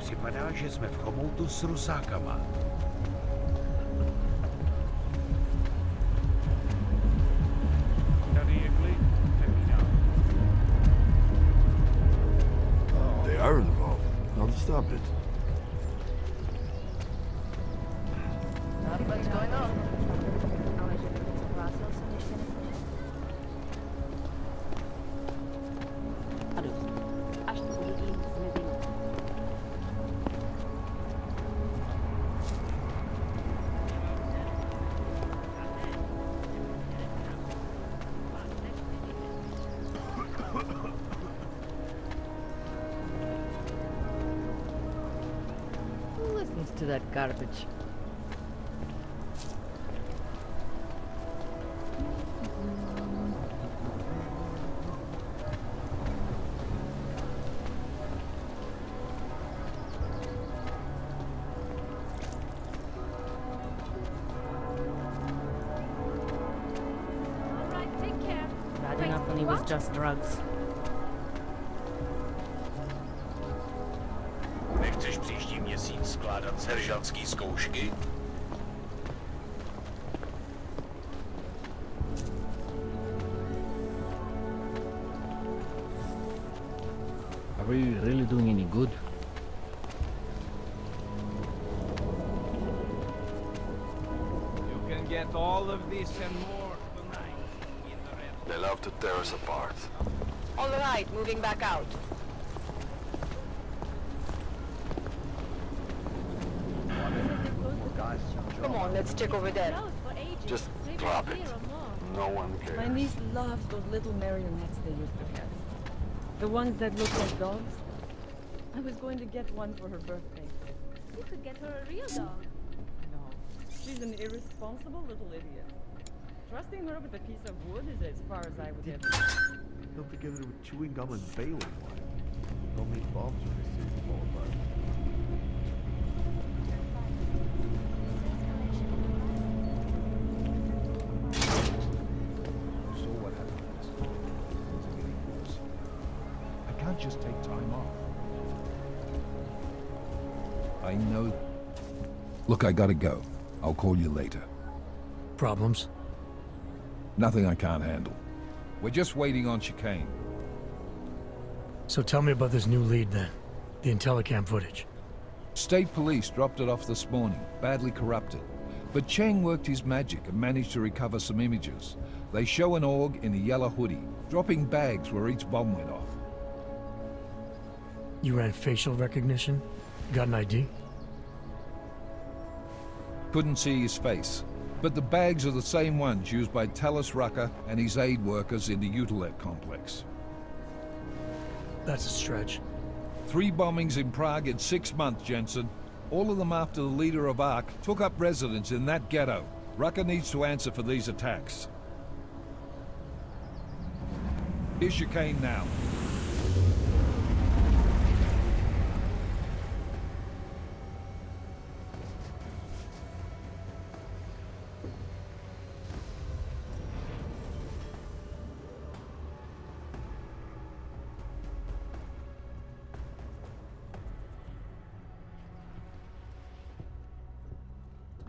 připadá, že jsme v chomoutu s rusákama. Tady je klid, přepínám. They are involved. How to stop it? Not much going on. Ale že by něco hlásil, jsem ještě neslyšel. Až to uvidím, zmizím. Who listens to that garbage? Bad enough when he was just drugs. Nechceš příští měsíc skládat seržantský zkoušky? Are we really doing any good? You can get all of this and more tonight in the red. They love to tear us apart. All right, moving back out. Come on, let's check over there. Just drop it. No one cares. My niece loves those little marionettes they used to have. The ones that look like dogs. I was going to get one for her birthday. You could get her a real dog. No, she's an irresponsible little idiot. Trusting her with a piece of wood is as far as I would ever. Don't forget it with chewing gum and Bailey wine. Don't make bombs when they see them all apart. So what happens? Things are getting worse. I can't just take time off. I know. Look, I gotta go. I'll call you later. Problems? Nothing I can't handle. We're just waiting on chicane. So tell me about this new lead then. The Intellicam footage. State police dropped it off this morning, badly corrupted. But Cheng worked his magic and managed to recover some images. They show an org in a yellow hoodie, dropping bags where each bomb went off. You ran facial recognition? Got an ID? Couldn't see his face. But the bags are the same ones used by Talis Rucker and his aid workers in the Utilet complex. That's a stretch. 3 bombings in Prague in 6 months, Jensen. All of them after the leader of ARC took up residence in that ghetto. Rucker needs to answer for these attacks. Here's chicane now.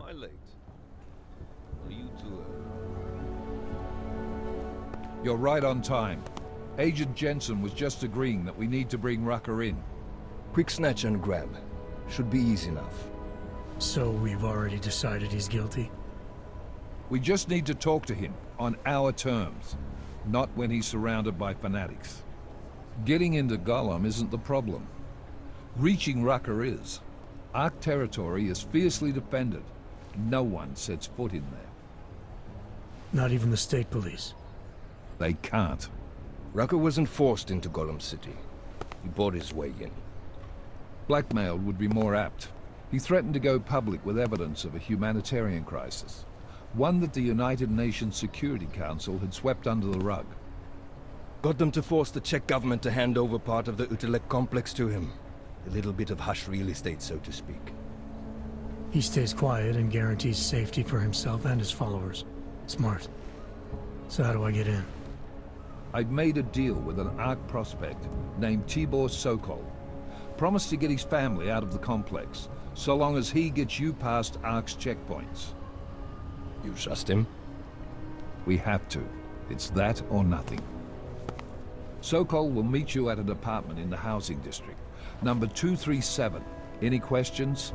Am I late? Are you too You're right on time. Agent Jensen was just agreeing that we need to bring Rucker in. Quick snatch and grab. Should be easy enough. So we've already decided he's guilty? We just need to talk to him on our terms, not when he's surrounded by fanatics. Getting into Gollum isn't the problem. Reaching Rucker is. Ark territory is fiercely defended. No one sets foot in there. Not even the state police? They can't. Rucker wasn't forced into Gollum City. He bought his way in. Blackmailed would be more apt. He threatened to go public with evidence of a humanitarian crisis. One that the United Nations Security Council had swept under the rug. Got them to force the Czech government to hand over part of the Utilet complex to him. A little bit of hush real estate, so to speak. He stays quiet and guarantees safety for himself and his followers. Smart. So how do I get in? I've made a deal with an ARC prospect named Tibor Sokol. Promise to get his family out of the complex, so long as he gets you past ARC's checkpoints. You trust him? We have to. It's that or nothing. Sokol will meet you at an apartment in the housing district. Number 237. Any questions?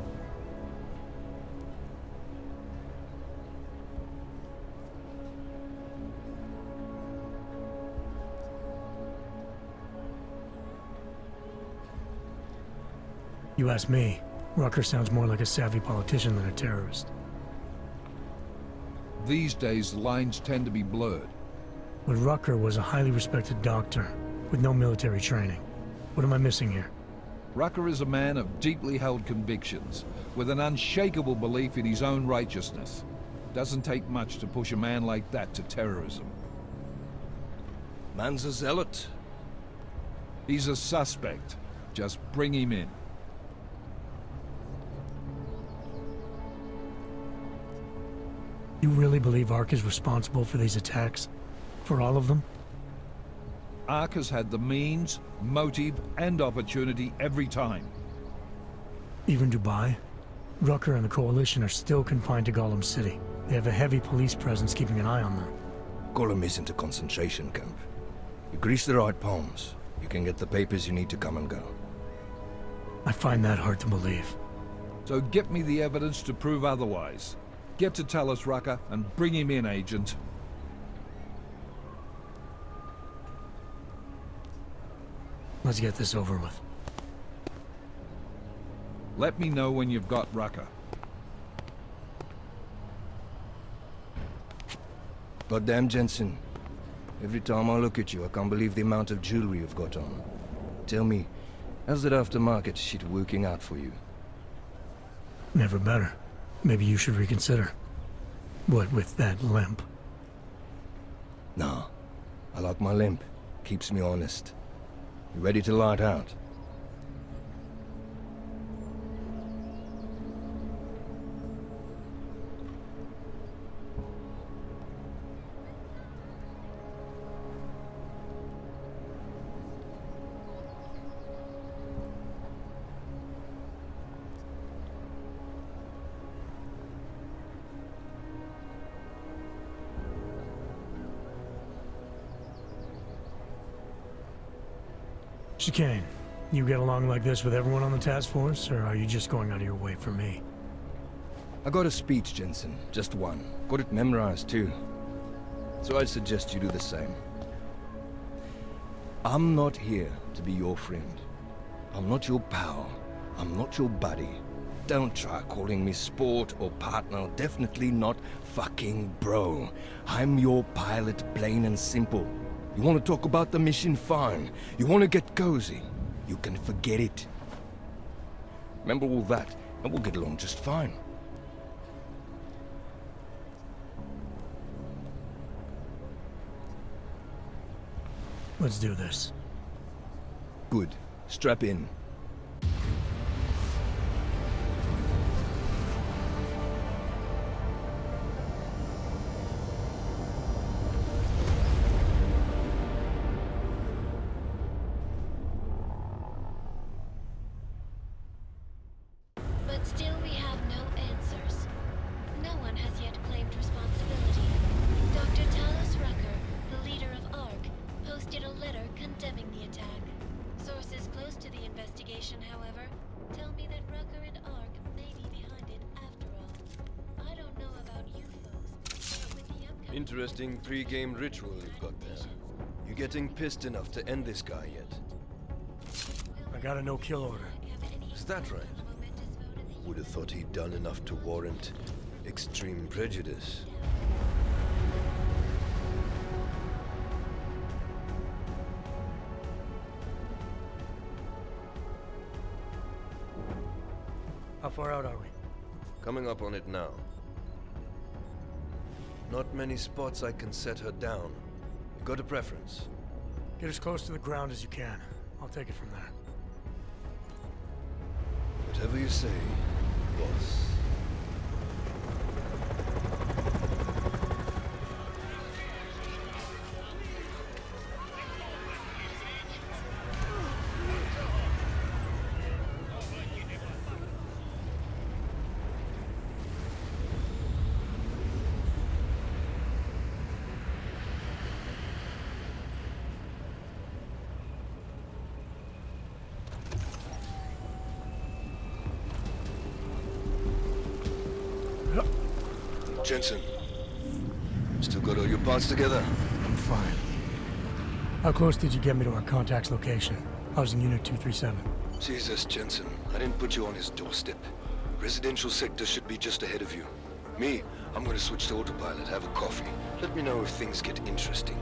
You ask me, Rucker sounds more like a savvy politician than a terrorist. These days, lines tend to be blurred. But Rucker was a highly respected doctor, with no military training. What am I missing here? Rucker is a man of deeply held convictions, with an unshakable belief in his own righteousness. Doesn't take much to push a man like that to terrorism. Man's a zealot. He's a suspect. Just bring him in. You really believe ARC is responsible for these attacks? For all of them? ARC has had the means, motive, and opportunity every time. Even Dubai? Rucker and the Coalition are still confined to Gollum City. They have a heavy police presence keeping an eye on them. Gollum isn't a concentration camp. You grease the right palms, you can get the papers you need to come and go. I find that hard to believe. So get me the evidence to prove otherwise. Get to Talus, Rucker, and bring him in, Agent. Let's get this over with. Let me know when you've got Rucker. Goddamn Jensen. Every time I look at you, I can't believe the amount of jewelry you've got on. Tell me, how's that aftermarket shit working out for you? Never better. Maybe you should reconsider. What with that limp? Nah. I like my limp. Keeps me honest. You ready to light out? Chicane, you get along like this with everyone on the task force, or are you just going out of your way for me? I got a speech, Jensen. Just one. Got it memorized, too. So I'd suggest you do the same. I'm not here to be your friend. I'm not your pal. I'm not your buddy. Don't try calling me sport or partner. Definitely not fucking bro. I'm your pilot, plain and simple. You want to talk about the mission? Fine. You want to get cozy? You can forget it. Remember all that, and we'll get along just fine. Let's do this. Good. Strap in. But still we have no answers. No one has yet claimed responsibility. Dr. Talus Rucker, the leader of ARC, posted a letter condemning the attack. Sources close to the investigation, however, tell me that Rucker and ARC may be behind it after all. I don't know about you folks, but with the upcoming... Interesting pre-game ritual you've got there. You getting pissed enough to end this guy yet? I got a no-kill order. Is that right? Would have thought he'd done enough to warrant extreme prejudice. How far out are we? Coming up on it now. Not many spots I can set her down. You got a preference? Get as close to the ground as you can. I'll take it from there. Whatever you say, boss. Jensen. Still got all your parts together? I'm fine. How close did you get me to our contact's location? I was in Unit 237. Jesus, Jensen. I didn't put you on his doorstep. Residential sector should be just ahead of you. Me, I'm gonna switch to autopilot, have a coffee. Let me know if things get interesting.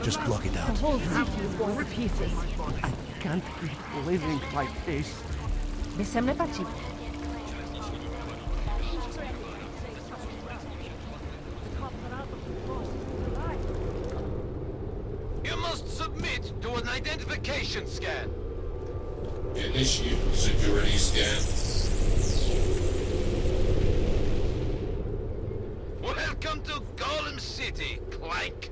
Just block it out. The whole city is going to pieces. I can't keep living like this. Mais ça me l'est pas cheap. You must submit to an identification scan. Initiate security scan. Welcome to Golem City, Clank.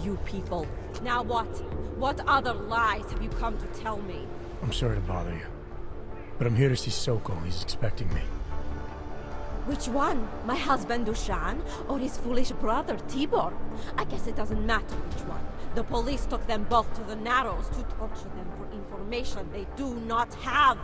You people. Now what? What other lies have you come to tell me? I'm sorry to bother you. But I'm here to see Sokol. He's expecting me. Which one? My husband Dushan or his foolish brother Tibor? I guess it doesn't matter which one. The police took them both to the Narrows to torture them for information they do not have.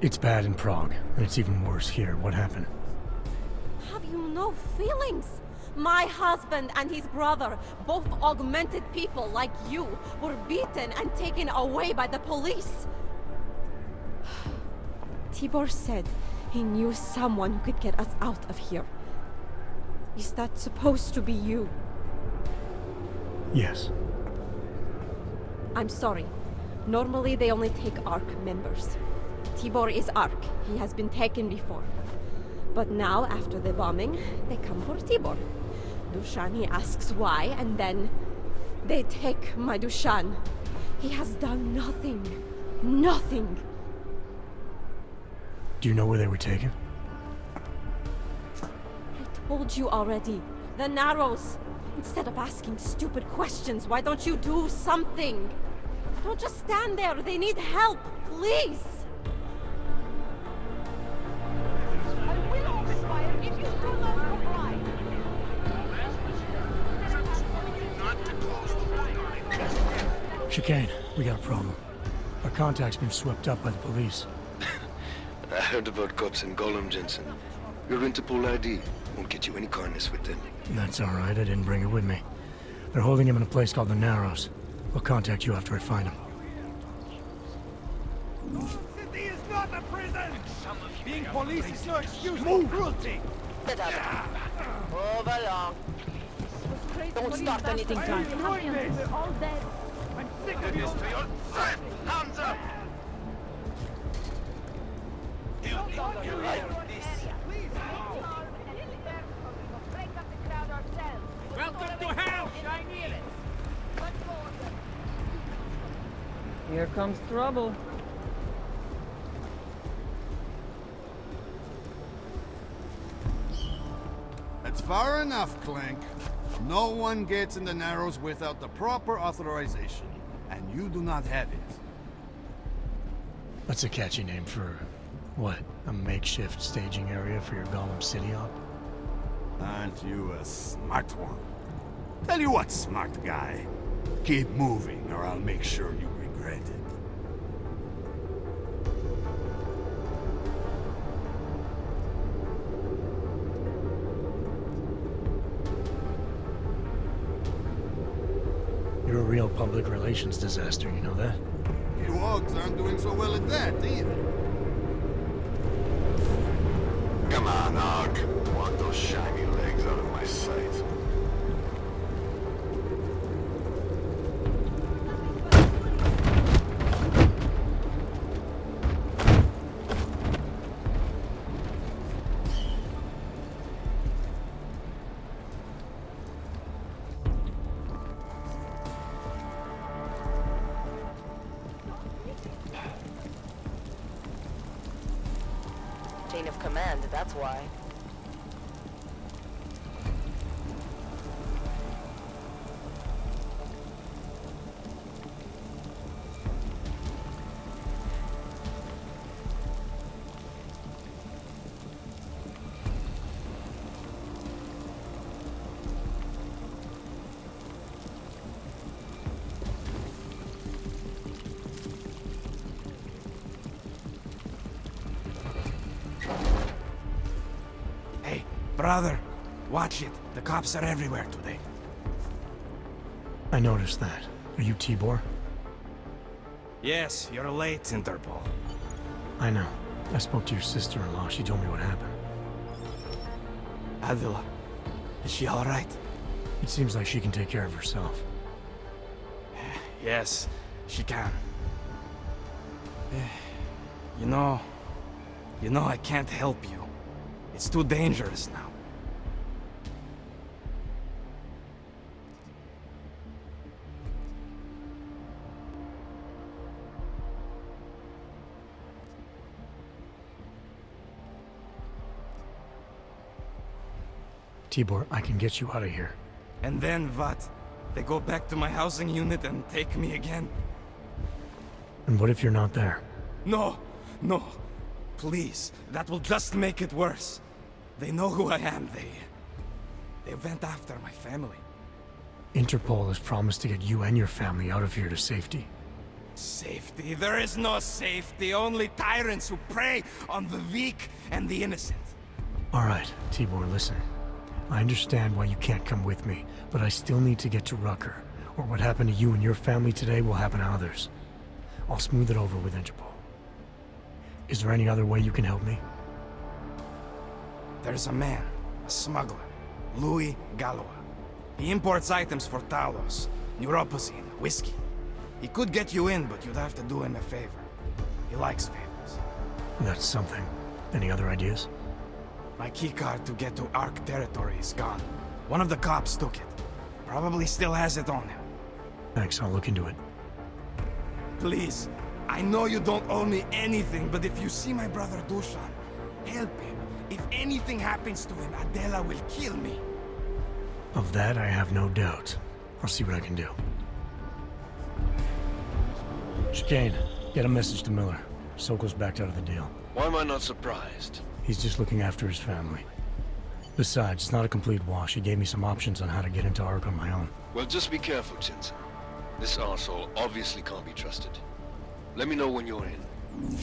It's bad in Prague, and it's even worse here. What happened? Have you no feelings? My husband and his brother, both augmented people like you, were beaten and taken away by the police. Tibor said he knew someone who could get us out of here. Is that supposed to be you? Yes. I'm sorry. Normally they only take ARC members. Tibor is ARC. He has been taken before. But now, after the bombing, they come for Tibor. Dushan, asks why, and then they take my Dushan. He has done nothing. Nothing. Do you know where they were taken? I told you already. The Narrows. Instead of asking stupid questions, why don't you do something? Don't just stand there. They need help. Please. Chicane, we got a problem. Our contact's been swept up by the police. I heard about cops in Golem, Jensen. Your Interpol ID won't get you any kindness with them. That's all right. I didn't bring it with me. They're holding him in a place called the Narrows. I'll contact you after I find him. City is not a prison! Being police is no excuse for cruelty! Move along. Don't start anything, time. We're all dead. I'm sick of you! Hands up! You like this? Welcome to hell! Here comes trouble. That's far enough, Clank. No one gets in the Narrows without the proper authorization, and you do not have it. That's a catchy name for... what? A makeshift staging area for your Golem City op? Aren't you a smart one? Tell you what, smart guy. Keep moving, or I'll make sure you regret it. You're a real public relations disaster, you know that? You Augs aren't doing so well at that, either. Come on, Og. Walk those shiny legs out of my sight. Chain of command, that's why. Brother, watch it. The cops are everywhere today. I noticed that. Are you Tibor? Yes, you're late, Interpol. I know. I spoke to your sister-in-law. She told me what happened. Adila, is she alright? It seems like she can take care of herself. Yes, she can. You know, I can't help you. It's too dangerous now. Tibor, I can get you out of here. And then what? They go back to my housing unit and take me again? And what if you're not there? No, no. Please, that will just make it worse. They know who I am. They went after my family. Interpol has promised to get you and your family out of here to safety. Safety? There is no safety. Only tyrants who prey on the weak and the innocent. All right, Tibor, listen. I understand why you can't come with me, but I still need to get to Rucker, or what happened to you and your family today will happen to others. I'll smooth it over with Interpol. Is there any other way you can help me? There's a man, a smuggler, Louis Galois. He imports items for Talos, neuropozyne, whiskey. He could get you in, but you'd have to do him a favor. He likes favors. That's something. Any other ideas? My keycard to get to Ark territory is gone. One of the cops took it. Probably still has it on him. Thanks, I'll look into it. Please, I know you don't owe me anything, but if you see my brother Dusan, help him. If anything happens to him, Adela will kill me. Of that, I have no doubt. I'll see what I can do. Chicane, get a message to Miller. Sokol's backed out of the deal. Why am I not surprised? He's just looking after his family. Besides, it's not a complete wash. He gave me some options on how to get into Ark on my own. Well, just be careful, Jensen. This arsehole obviously can't be trusted. Let me know when you're in.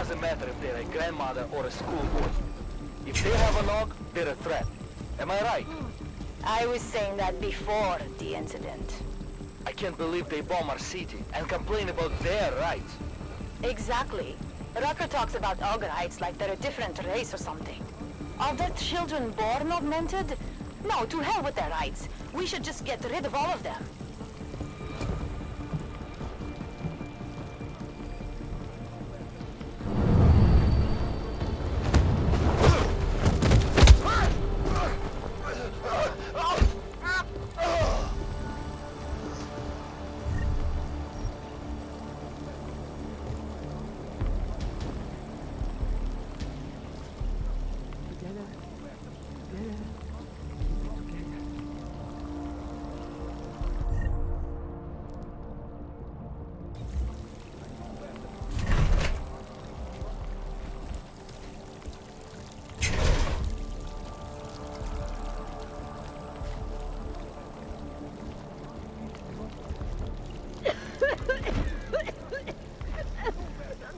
doesn't matter if they're a grandmother or a schoolboy. If they have a log, they're a threat. Am I right? I was saying that before the incident. I can't believe they bomb our city and complain about their rights. Exactly. Rucker talks about Augerites like they're a different race or something. Are their children born augmented? No, to hell with their rights. We should just get rid of all of them.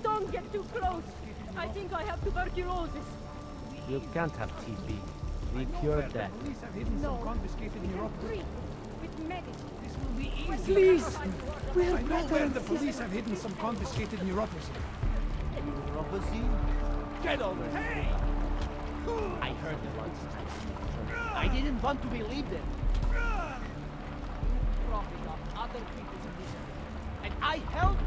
Don't get too close. I think I have tuberculosis. You can't have TB. We cured that. Police have hidden No. some confiscated neuropathy. With medicine. This will be easy. Please. I know where the police have hidden some confiscated neuropathy. Neuropathy? Get over here. Hey! I heard the once. I didn't want to believe them. You profit off other people's misery. And I helped.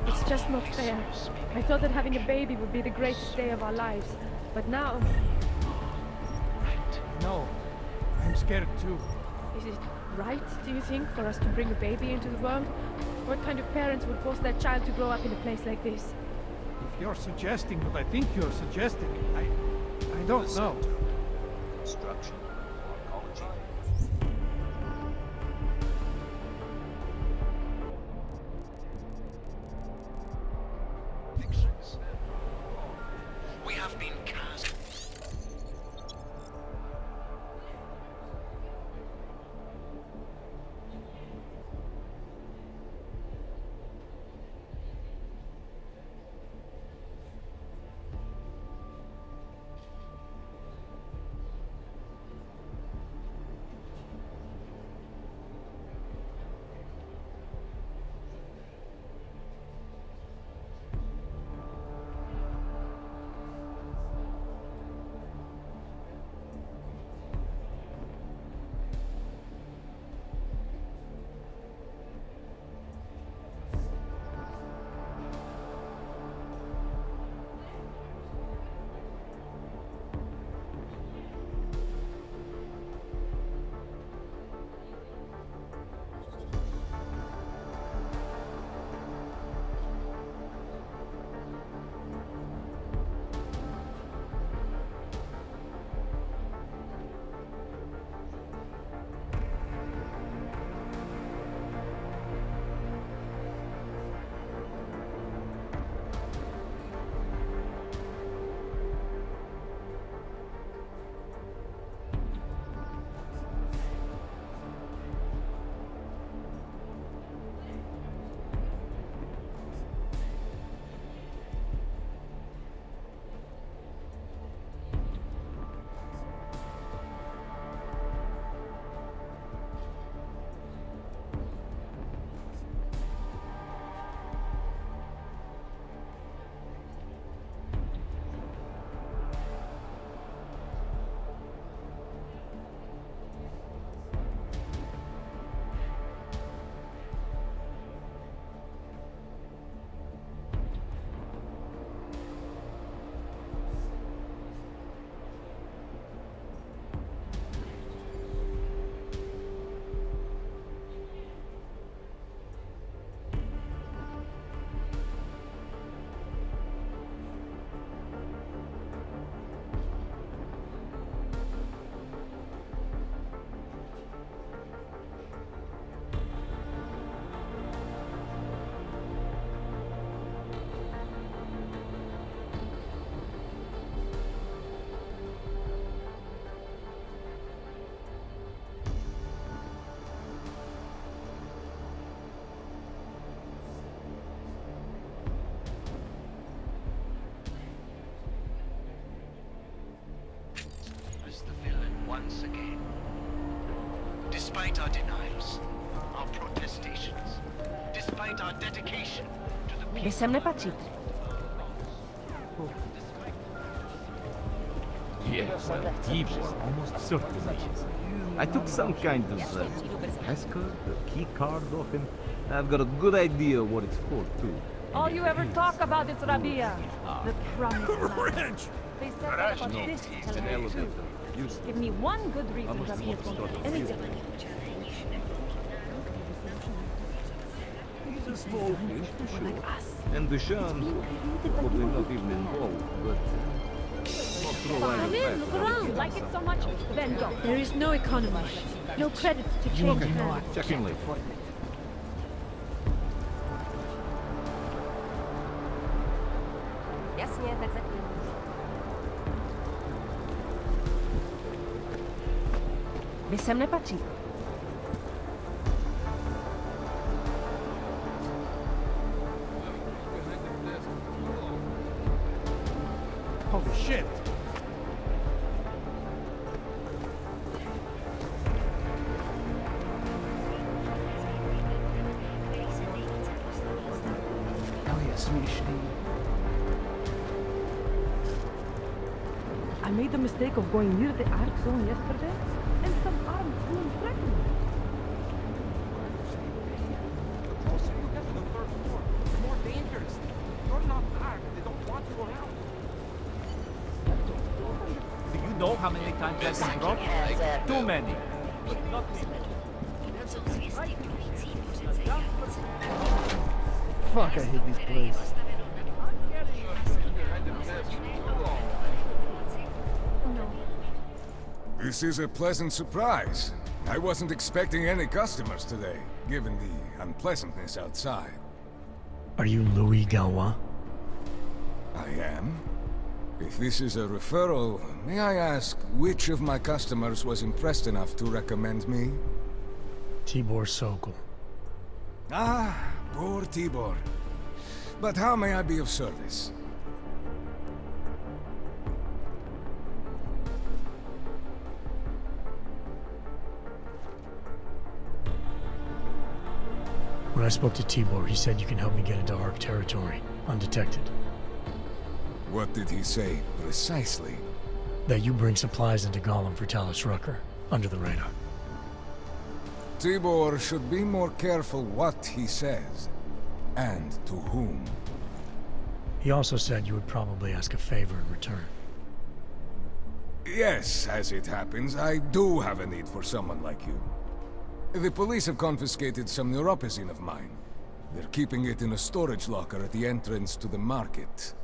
It's just not fair. I thought that having a baby would be the greatest day of our lives. But now... No, I'm scared too. Is it right, do you think, for us to bring a baby into the world? What kind of parents would force their child to grow up in a place like this? If you're suggesting what I think you're suggesting, I don't know. Construction. Oncology. We have been cast. once again. Despite our denials, our protestations, despite our dedication to the Vy sem nepatříte. Yeah, well, Tibor almost circled me. I took some kind of passcode, a key card off him. I've got a good idea what it's for, too. All you ever talk about is Rabia. The promised land. They said that about No, this it's an too. elevator. Use Give me one good reason must Rabia have won't started do anything. He's a small fish, for sure. And the Shams probably not even involved, but not throw Come either in, back. look around. Like it so much, then go. There is no economy. No credits to change hands. Check in later. Jasně, tak zatím. Vy sem nepatříte. Holy shit! Oh yeah, Swedish name. I made the mistake of going near the arc zone yesterday, and some armed goon threatened me. The closer you get to the third floor, the more dangerous. You're not armed. They don't want you around. Do you know how many times I've been dropped? Too many. But not me. Fuck, I hate this place. This is a pleasant surprise. I wasn't expecting any customers today, given the unpleasantness outside. Are you Louis Galois? I am. If this is a referral, may I ask which of my customers was impressed enough to recommend me? Tibor Sokol. Ah, poor Tibor. But how may I be of service? When I spoke to Tibor, he said you can help me get into Ark territory, undetected. What did he say, precisely? That you bring supplies into Gollum for Talus Rucker, under the radar. Tibor should be more careful what he says, and to whom. He also said you would probably ask a favor in return. Yes, as it happens, I do have a need for someone like you. The police have confiscated some neuropazine of mine. They're keeping it in a storage locker at the entrance to the market.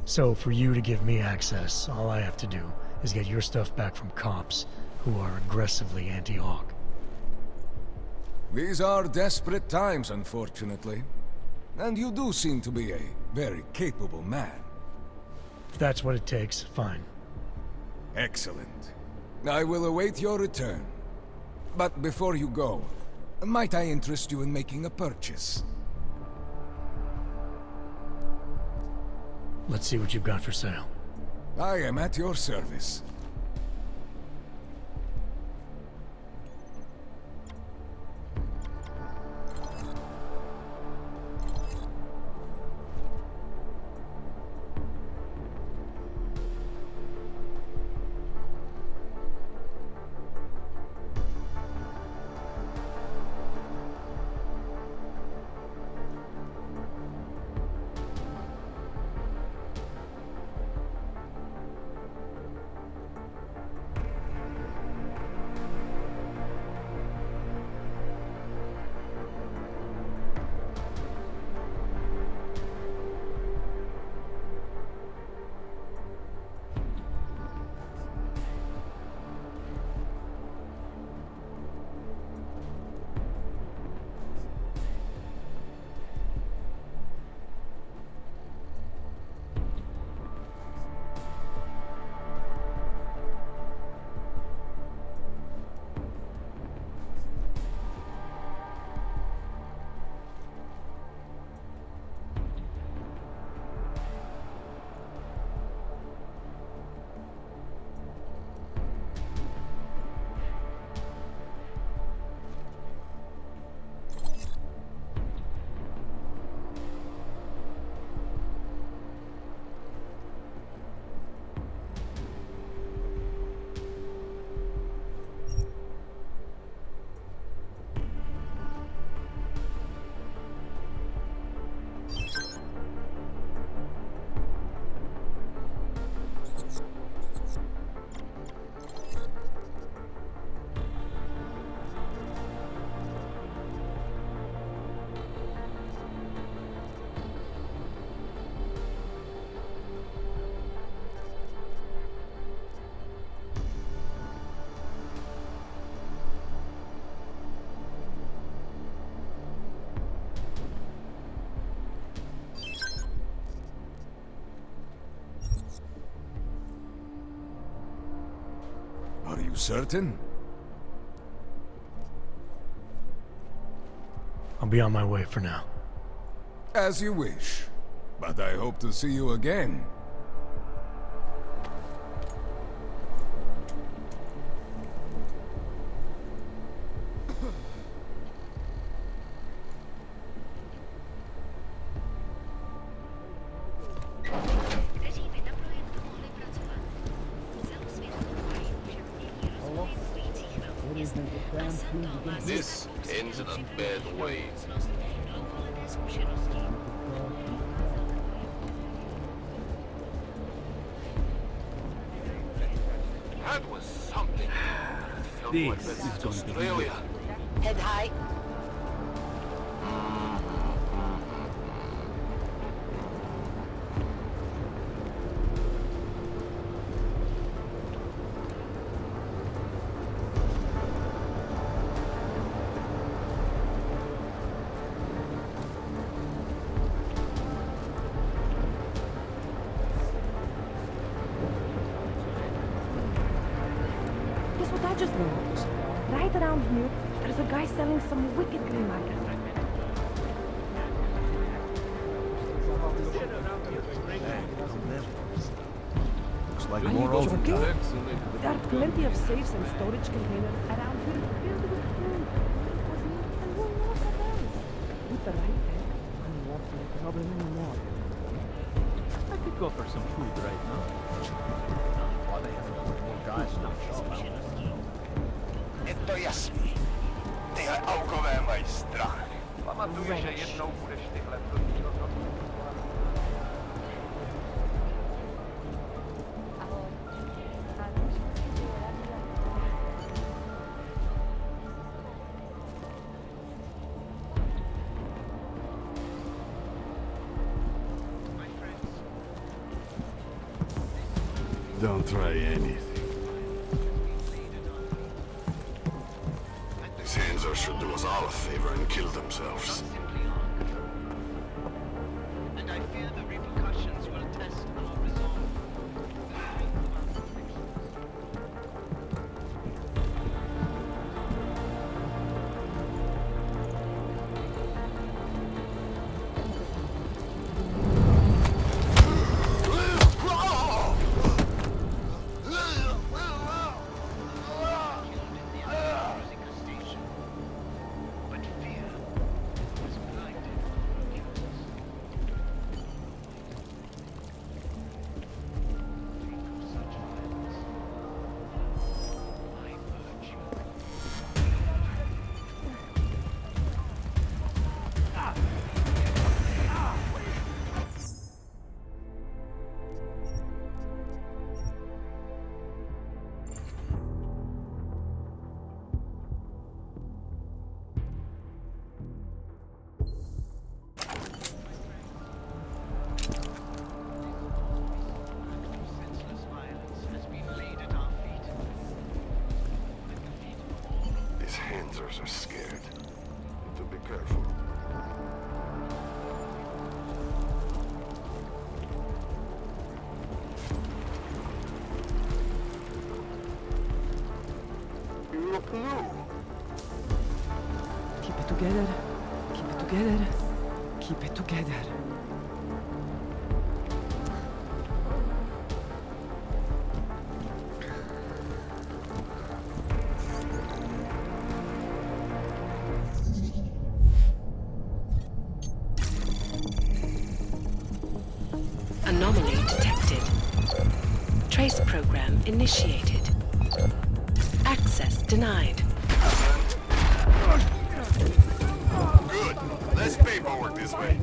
So, for you to give me access, all I have to do is get your stuff back from cops who are aggressively anti-Aug. These are desperate times, unfortunately. And you do seem to be a very capable man. If that's what it takes, fine. Excellent. I will await your return. But before you go, might I interest you in making a purchase? Let's see what you've got for sale. I am at your service. certain? I'll be on my way for now. As you wish. But I hope to see you again. This ends in a bad way. That was something. This is going to be Australia. Head high. Guess what I just noticed? Right around here, there's a guy selling some wicked green market. Looks like Are more you overtime. joking? There are plenty of safes and storage containers around here filled with food. And who knows what else? With the right tech, I'm walking probably no more. I could go for some food right now. Eto jasný. Ty aukové majstra. Pamatuju, že jednou budeš tyhle Don't try anything. These Hanser should do us all a favor and kill themselves. And I fear the repercussions will test our resolve. These Hansers are scared. To be careful. You look new. Keep it together. Keep it together. Keep it together. Anomaly detected. Trace program initiated. Access denied. Good. Less paperwork this way.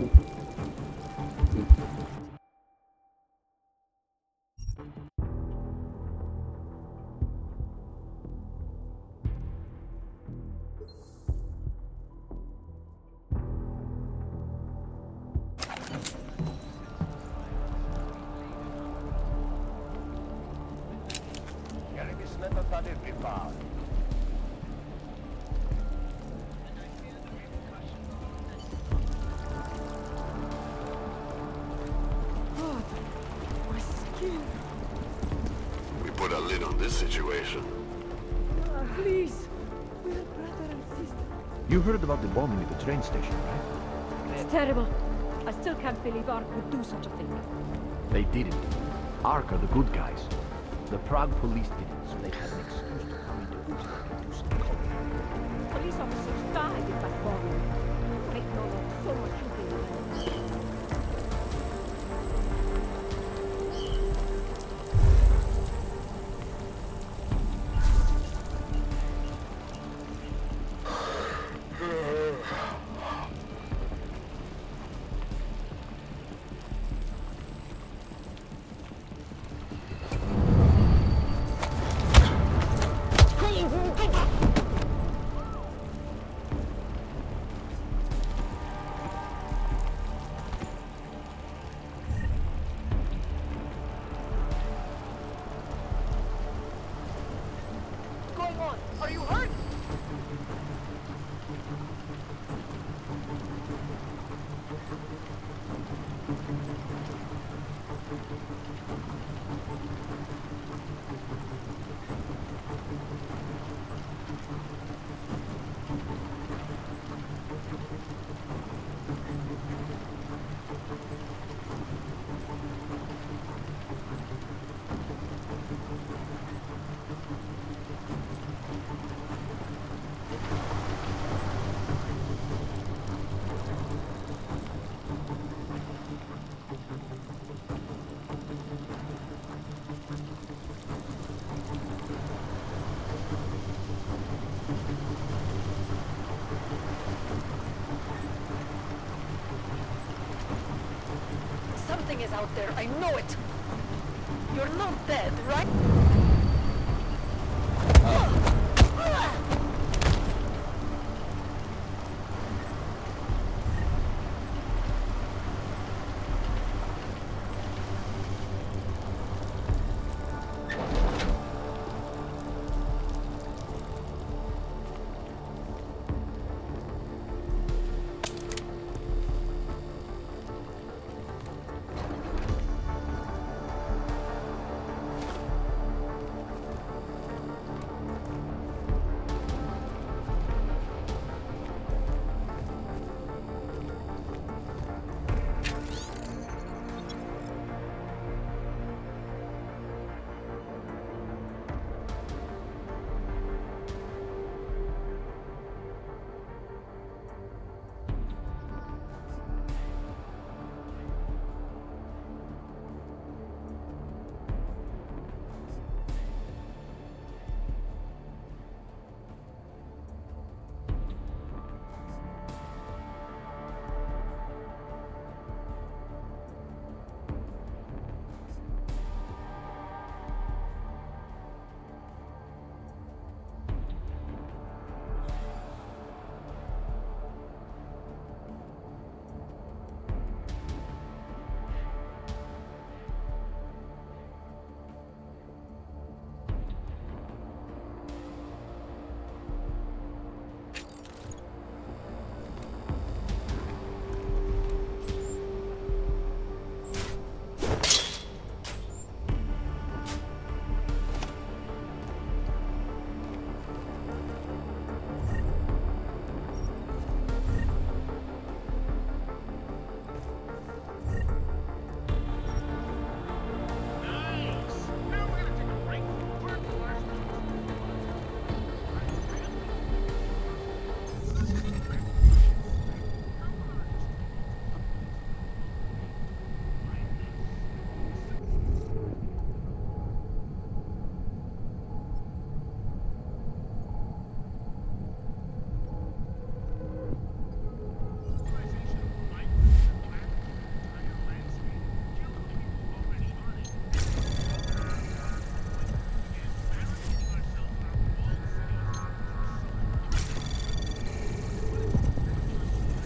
We put a lid on this situation. Please. We're brother and sister. You heard about the bombing at the train station, right? It's terrible. I still can't believe Ark would do such a thing. They didn't. Ark are the good guys. The Prague police did it, so they had an excuse to come into this and do some killing. Police officers died in that bombing. Make no law, so much shooting. Are you hurt? Something is out there, I know it! You're not dead, right?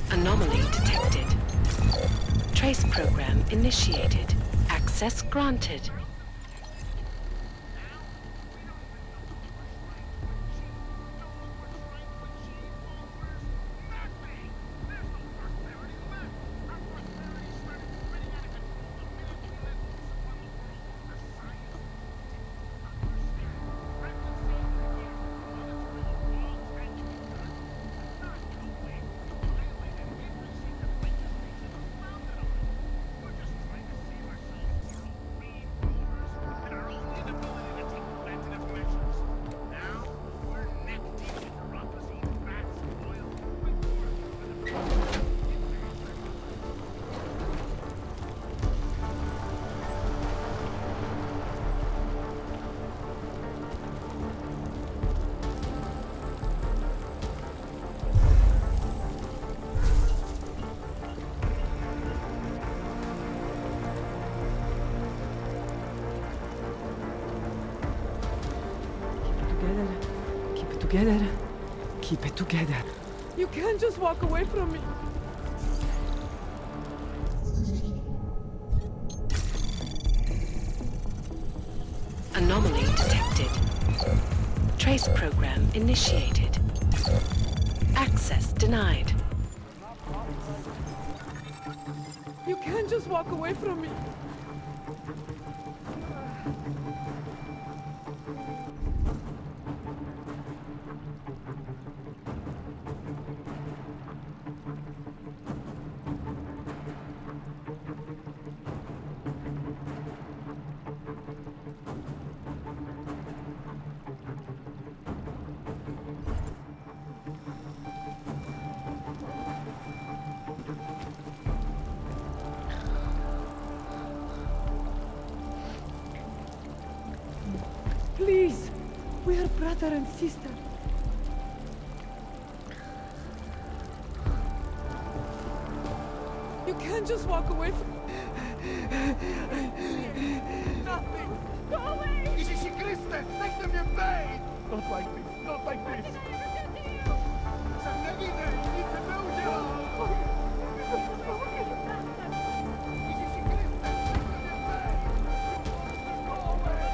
Anomaly detected. Trace program initiated. Access granted. together. Keep it together. You can't just walk away from me. Anomaly detected. Trace program initiated. Access denied. You can't just walk away from me. Please, we are brother and sister. You can't just walk away from... Nothing! Go away! Jeśli Chryste, dajcie mnie wejść! Not like this, not like this! Sam niewinny, nic nie będzie! Jeśli Chryste, dajcie mnie wejść! Go away!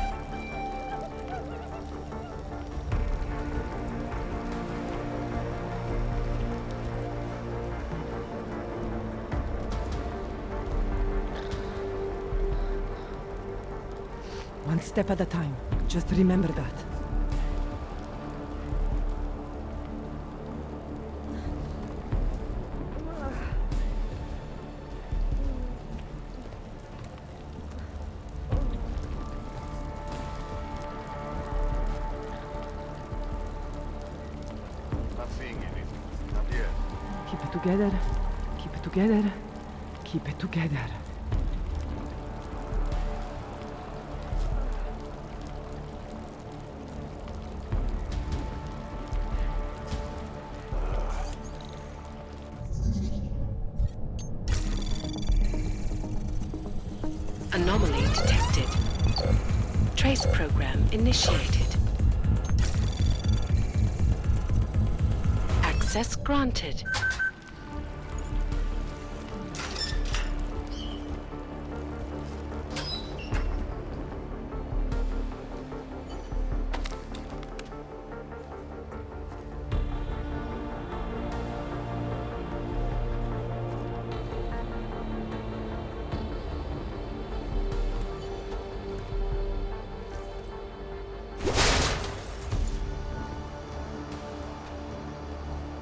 One step at a time. Just remember that. Not seeing anything. Not yet. Keep it together. Keep it together. Keep it together. Anomaly detected. Trace program initiated. Access granted.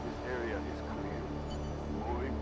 This area is clear. Moving.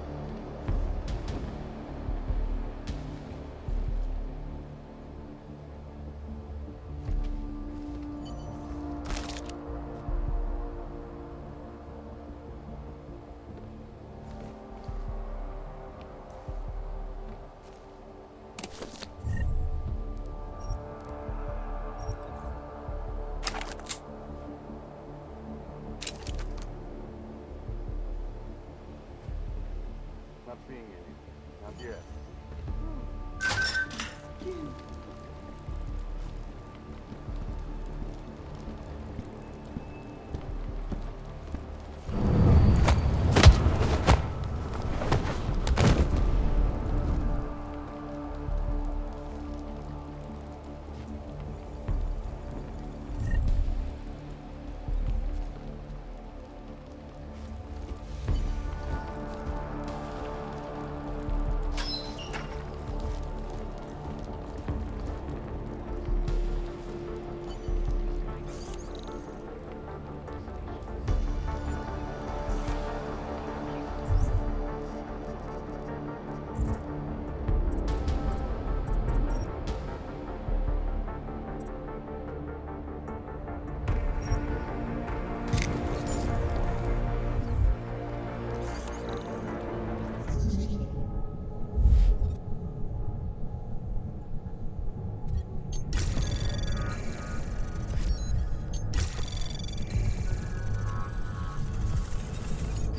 Not seeing anything. Not yet.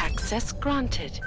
Access granted.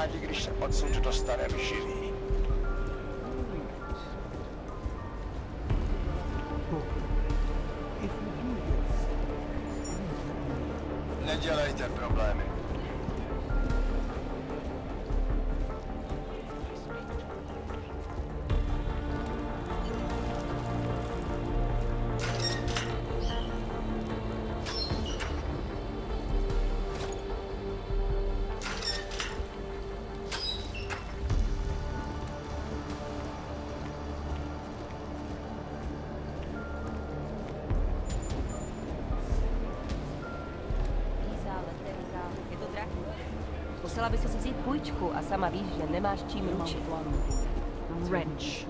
rádi, když se odsud dostaneme živý. Nedělejte problémy. Musela by si vzít půjčku a sama víš, že nemáš čím ručit. Wrench.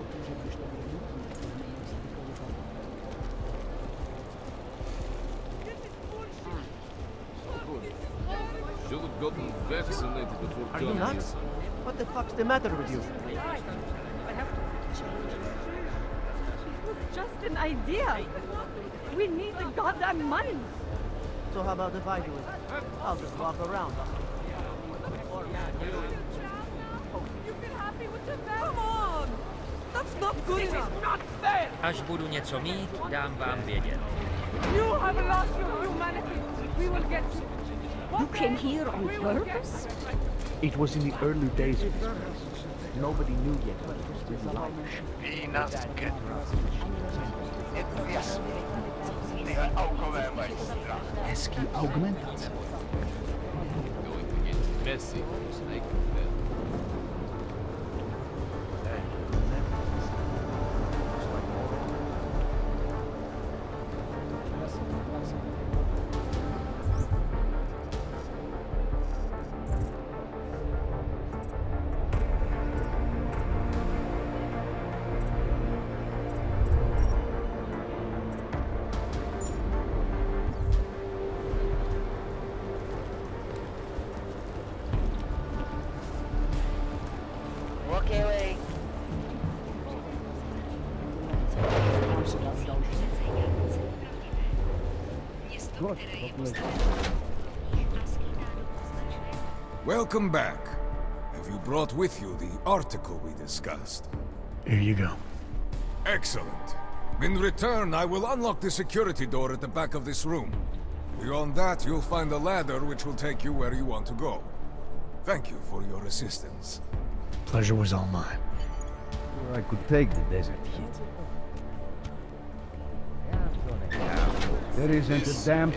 Should have gotten vaccinated before Are you nuts? What the fuck's the matter with you? It's just an idea. We need the goddamn money. So how about if I do it? I'll just walk around. You've been happy with the man. Come on! That's not good enough. This is not fair. Až budu něco mít, dám vám vědět. You have lost your humanity. We will get you. You came here on purpose? It was in the early days of this place. Nobody knew yet what it was really like. Výnasky. Je to jasný. Tyhle aukové mají strach. Hezký augmentace. Messy. Welcome back. Have you brought with you the article we discussed? Here you go. Excellent. In return, I will unlock the security door at the back of this room. Beyond that, you'll find a ladder which will take you where you want to go. Thank you for your assistance. Pleasure was all mine. Or I could take the desert heat. There isn't a damn...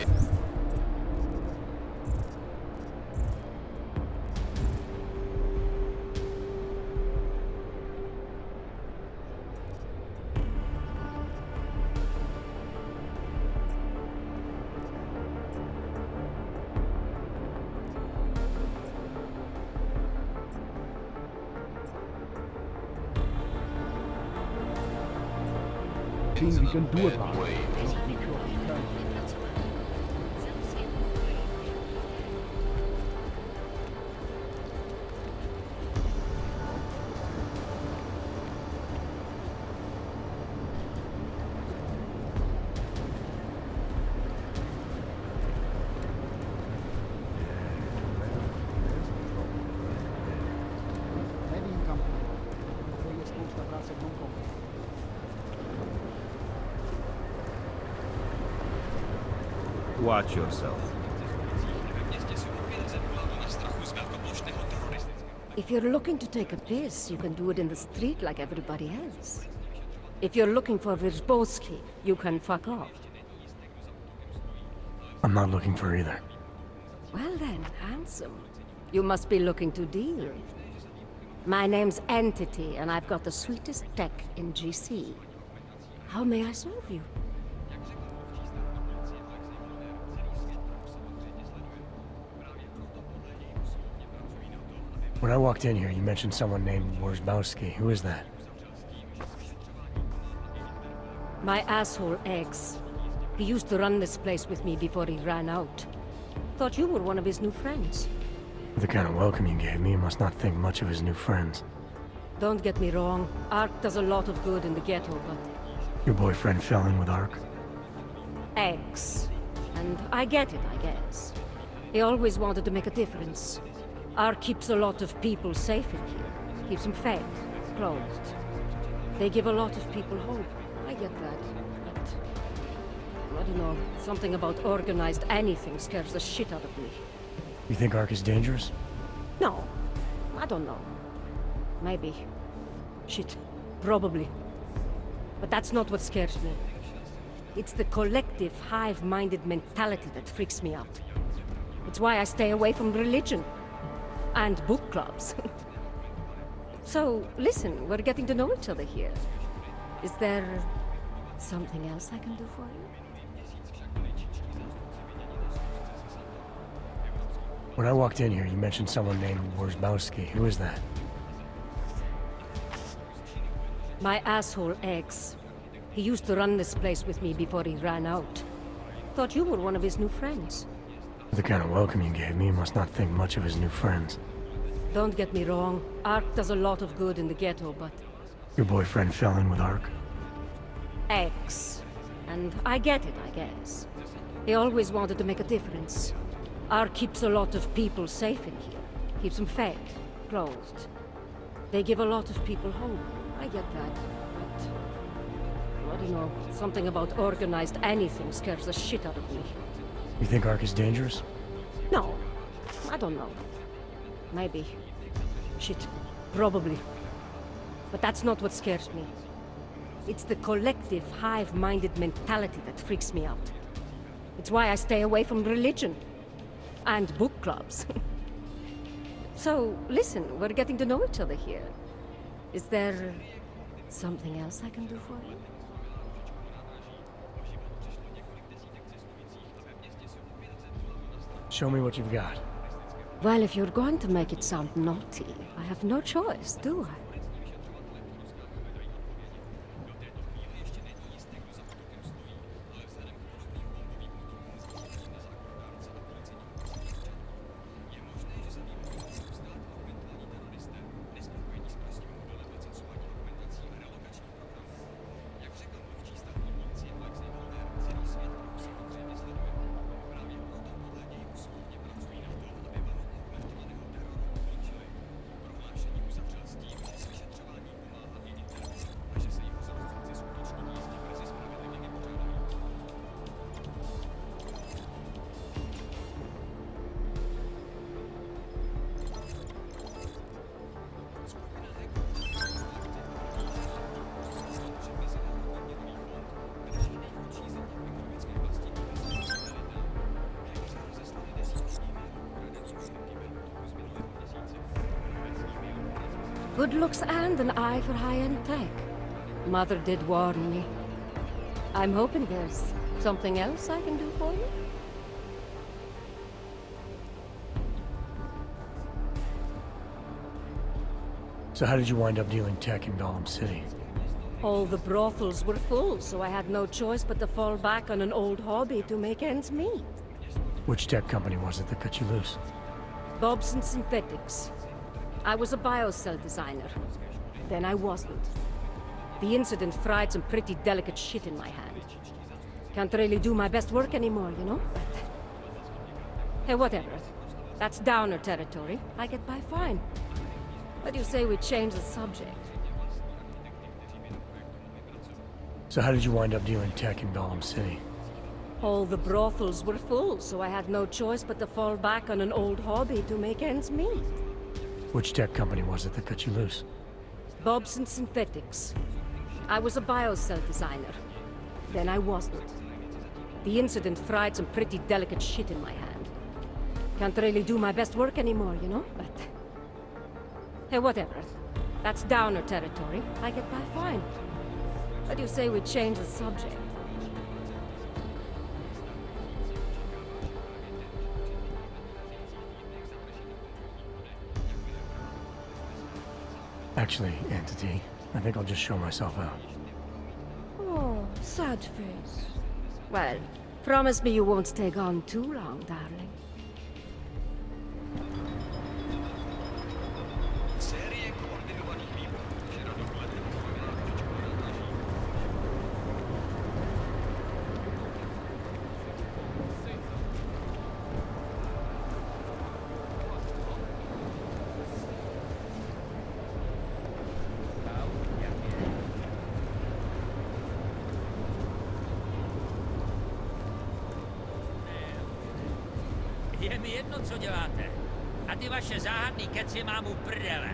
we can do about it. Watch yourself. If you're looking to take a piss, you can do it in the street like everybody else. If you're looking for Virzbowski, you can fuck off. I'm not looking for either. Well then, handsome. You must be looking to deal. My name's Entity, and I've got the sweetest tech in GC. How may I serve you? When I walked in here, you mentioned someone named Worzbowski. Who is that? My asshole ex. He used to run this place with me before he ran out. Thought you were one of his new friends. The kind of welcome you gave me, you must not think much of his new friends. Don't get me wrong. Ark does a lot of good in the ghetto, but... Your boyfriend fell in with Ark? Ex. And I get it, I guess. He always wanted to make a difference. Ark keeps a lot of people safe in here. Keeps them fed, clothed. They give a lot of people hope. I get that, but... I don't know, something about organized anything scares the shit out of me. You think Ark is dangerous? No, I don't know. Maybe. Shit, probably. But that's not what scares me. It's the collective, hive-minded mentality that freaks me out. It's why I stay away from religion. And book clubs. So, listen, we're getting to know each other here. Is there something else I can do for you? When I walked in here, you mentioned someone named Worzbowski. Who is that? My asshole ex. He used to run this place with me before he ran out. Thought you were one of his new friends. The kind of welcome you gave me, must not think much of his new friends. Don't get me wrong, Ark does a lot of good in the ghetto, but... Your boyfriend fell in with Ark? Ex. And I get it, I guess. He always wanted to make a difference. Ark keeps a lot of people safe in here. Keeps them fed, clothed. They give a lot of people hope. I get that, but... I don't know, something about organized anything scares the shit out of me. You think Ark is dangerous? No, I don't know. Maybe. Shit, probably. But that's not what scares me. It's the collective, hive-minded mentality that freaks me out. It's why I stay away from religion. And book clubs. So, listen, we're getting to know each other here. Is there something else I can do for you? Show me what you've got. Well, if you're going to make it sound naughty, I have no choice, do I? Good looks and an eye for high-end tech. Mother did warn me. I'm hoping there's something else I can do for you? So how did you wind up dealing tech in Gollum City? All the brothels were full, so I had no choice but to fall back on an old hobby to make ends meet. Which tech company was it that cut you loose? Bobson Synthetics. I was a biocell designer. Then I wasn't. The incident fried some pretty delicate shit in my hand. Can't really do my best work anymore, you know? But... hey, whatever. That's downer territory. I get by fine. What do you say we change the subject? So how did you wind up dealing tech in Gollum City? All the brothels were full, so I had no choice but to fall back on an old hobby to make ends meet. Which tech company was it that cut you loose? Bobson Synthetics. I was a biocell designer. Then I wasn't. The incident fried some pretty delicate shit in my hand. Can't really do my best work anymore, you know? But... hey, whatever. That's downer territory. I get by fine. What do you say we change the subject? Actually, Entity, I think I'll just show myself out. Oh, sad face. Well, promise me you won't stay gone too long, darling. Je mi jedno, co děláte. A ty vaše záhadný keci mám u prdele.